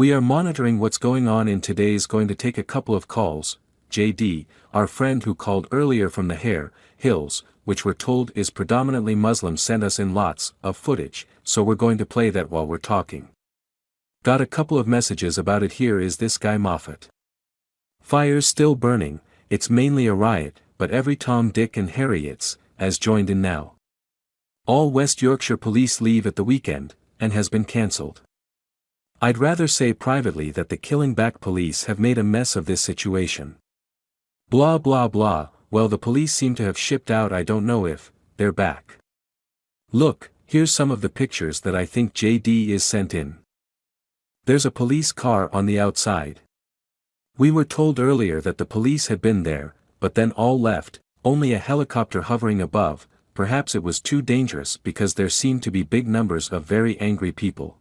We are monitoring what's going on in today's going to take a couple of calls. JD, our friend who called earlier from the Harehills, which we're told is predominantly Muslim, sent us in lots of footage, so we're going to play that while we're talking. Got a couple of messages about it. Here is this guy Moffat. Fire's still burning, it's mainly a riot, but every Tom, Dick and Harry has joined in now. All West Yorkshire Police leave at the weekend, and has been cancelled. I'd rather say privately that the killing back police have made a mess of this situation. Blah blah blah. Well, the police seem to have shipped out. I don't know if they're back. Look, here's some of the pictures that I think JD is sent in. There's a police car on the outside. We were told earlier that the police had been there, but then all left, only a helicopter hovering above. Perhaps it was too dangerous because there seemed to be big numbers of very angry people.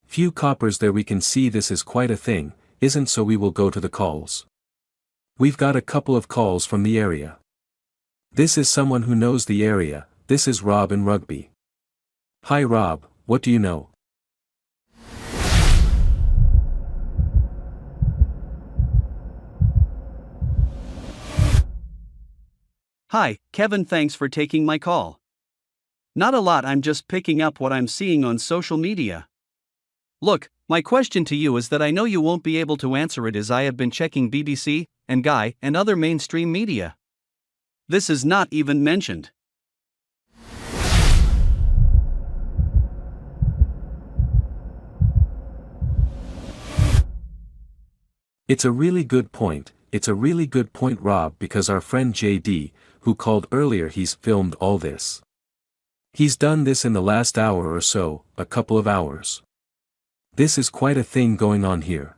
Few coppers there. We can see this is quite a thing, isn't so? We will go to the calls. We've got a couple of calls from the area. This is someone who knows the area. This is Rob in Rugby. Hi Rob, what do you know? Hi, Kevin, thanks for taking my call. Not a lot, I'm just picking up what I'm seeing on social media. Look, my question to you is that I know you won't be able to answer it, as I have been checking BBC, and Guy, and other mainstream media. This is not even mentioned. It's a really good point. It's a really good point, Rob, because our friend JD, who called earlier, he's filmed all this. He's done this in the last hour or so, a couple of hours. This is quite a thing going on here.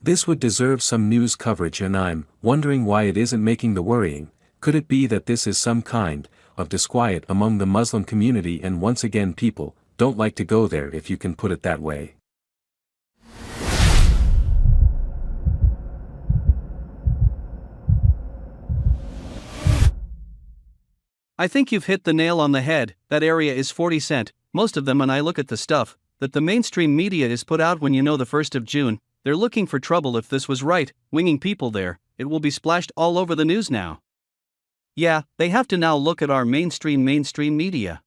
This would deserve some news coverage, and I'm wondering why it isn't making the worrying. Could it be that this is some kind of disquiet among the Muslim community, and once again people don't like to go there, if you can put it that way? I think you've hit the nail on the head. That area is 40%, most of them, and I look at the stuff that the mainstream media is put out when you know the 1st of June, they're looking for trouble. If this was right, winging people there, it will be splashed all over the news now. Yeah, they have to now look at our mainstream media.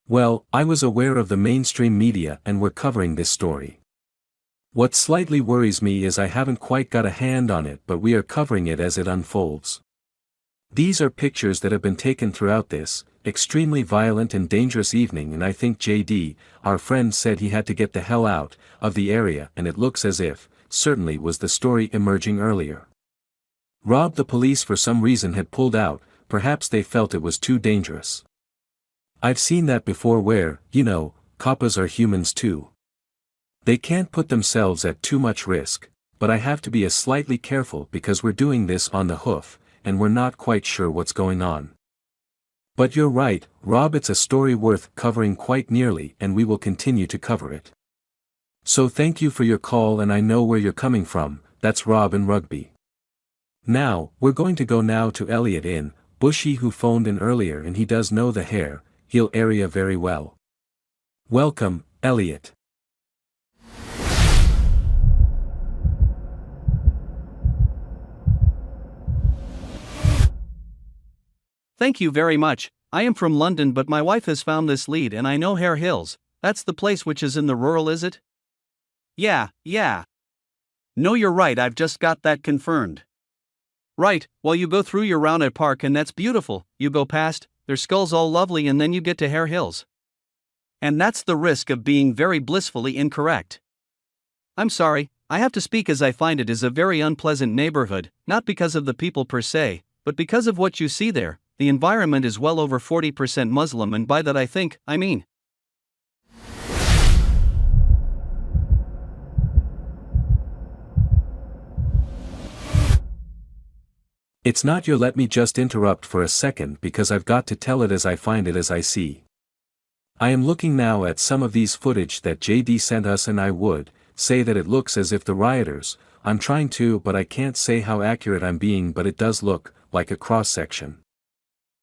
Well, I was aware of the mainstream media and we're covering this story. What slightly worries me is I haven't quite got a hand on it, but we are covering it as it unfolds. These are pictures that have been taken throughout this extremely violent and dangerous evening, and I think JD, our friend, said he had to get the hell out of the area, and it looks as if, certainly was the story emerging earlier. Rob, the police for some reason had pulled out, perhaps they felt it was too dangerous. I've seen that before where, coppers are humans too. They can't put themselves at too much risk, but I have to be slightly careful because we're doing this on the hoof, and we're not quite sure what's going on. But you're right, Rob, it's a story worth covering quite nearly, and we will continue to cover it. So thank you for your call, and I know where you're coming from. That's Rob in Rugby. Now, we're going to go now to Elliot in Bushy, who phoned in earlier, and he does know the Harehills area very well. Welcome, Elliot. Thank you very much. I am from London, but my wife has found this lead, and I know Harehills. That's the place which is in the rural, is it? Yeah. No, you're right, I've just got that confirmed. Right, well, you go through your round at park, and that's beautiful. You go past, their skulls all lovely, and then you get to Harehills. And that's the risk of being very blissfully incorrect. I'm sorry, I have to speak, as I find it is a very unpleasant neighborhood, not because of the people per se, but because of what you see there. The environment is well over 40% Muslim, and by that I mean. It's not your. Let me just interrupt for a second because I've got to tell it as I find it, as I see. I am looking now at some of these footage that JD sent us, and I would say that it looks as if the rioters, I'm trying to, but I can't say how accurate I'm being, but it does look like a cross-section.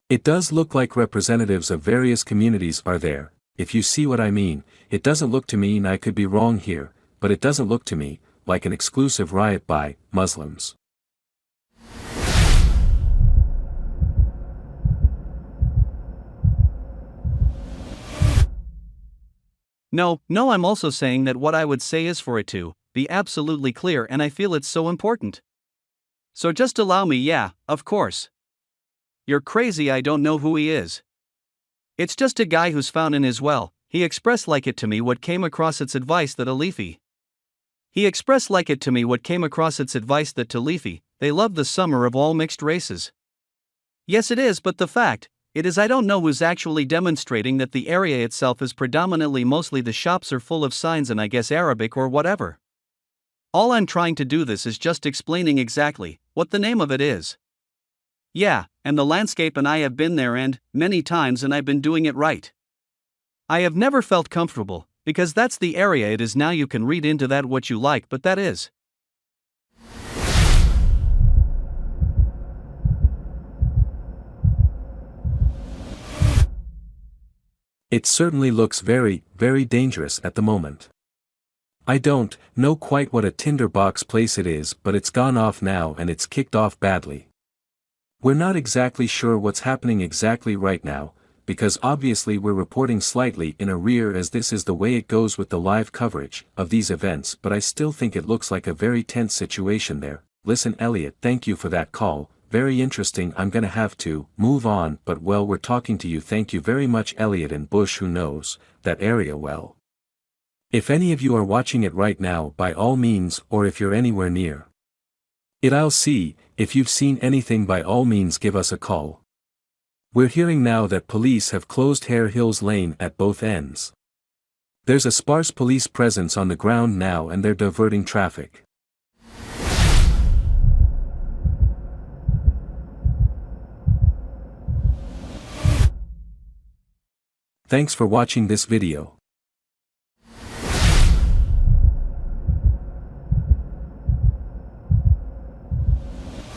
It does look like representatives of various communities are there, if you see what I mean. It doesn't look to me, and I could be wrong here, but it doesn't look to me like an exclusive riot by Muslims. No, I'm also saying that what I would say is for it to be absolutely clear, and I feel it's so important. So just allow me. Yeah, of course. You're crazy, I don't know who he is. It's just a guy who's found in his well. He expressed like it to me what came across its advice that Alifi. He expressed like it to me what came across its advice that Talifi, they love the summer of all mixed races. Yes it is, but the fact, it is I don't know who's actually demonstrating that the area itself is predominantly mostly the shops are full of signs and I guess Arabic or whatever. All I'm trying to do this is just explaining exactly what the name of it is. Yeah, and the landscape, and I have been there and many times, and I've been doing it right. I have never felt comfortable, because that's the area it is now. You can read into that what you like, but that is. It certainly looks very, very dangerous at the moment. I don't know quite what a tinderbox place it is, but it's gone off now and it's kicked off badly. We're not exactly sure what's happening exactly right now, because obviously we're reporting slightly in arrear as this is the way it goes with the live coverage of these events, but I still think it looks like a very tense situation there. Listen Elliot, thank you for that call, very interesting. I'm gonna have to move on, but well, we're talking to you. Thank you very much Elliot and Bush, who knows that area well. If any of you are watching it right now, by all means, or if you're anywhere near it, I'll see. If you've seen anything, by all means give us a call. We're hearing now that police have closed Harehills Lane at both ends. There's a sparse police presence on the ground now and they're diverting traffic. Thanks for watching this video.